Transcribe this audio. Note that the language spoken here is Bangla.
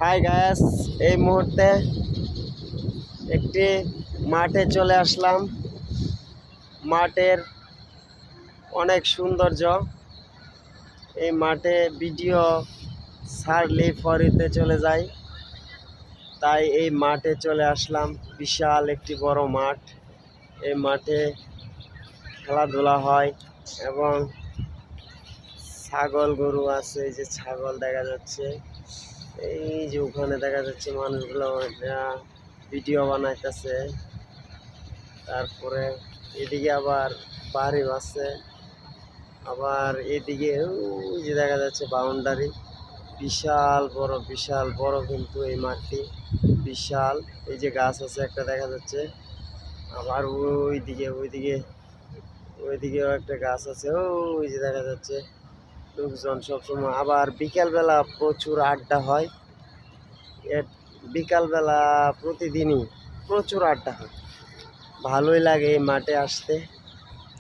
হাই গাইস, এই মুহূর্তে একটি মাঠে চলে আসলাম। মাঠের অনেক সৌন্দর্য। এই মাঠে ভিডিও ছাড়লে ফরিতে চলে যায়, তাই এই মাঠে চলে আসলাম। বিশাল একটি বড় মাঠ। এই মাঠে খেলাধুলা হয় এবং ছাগল গরু আছে। এই যে ছাগল দেখা যাচ্ছে, এই যে ওখানে দেখা যাচ্ছে মানুষগুলো ভিডিও বানাইতেছে। তারপরে এদিকে আবার বাড়ি আছে, আবার এদিকে ওই যে দেখা যাচ্ছে বাউন্ডারি। বিশাল বড় কিন্তু এই মাঠটি বিশাল। এই যে গাছ আছে একটা দেখা যাচ্ছে, আবার ওইদিকেও একটা গাছ আছে। ওই যে দেখা যাচ্ছে লোকজন সবসময়। আবার বিকালবেলা প্রচুর আড্ডা হয়। বিকালবেলা প্রতিদিনই প্রচুর আড্ডা হয়। ভালোই লাগে এই মাঠে আসতে।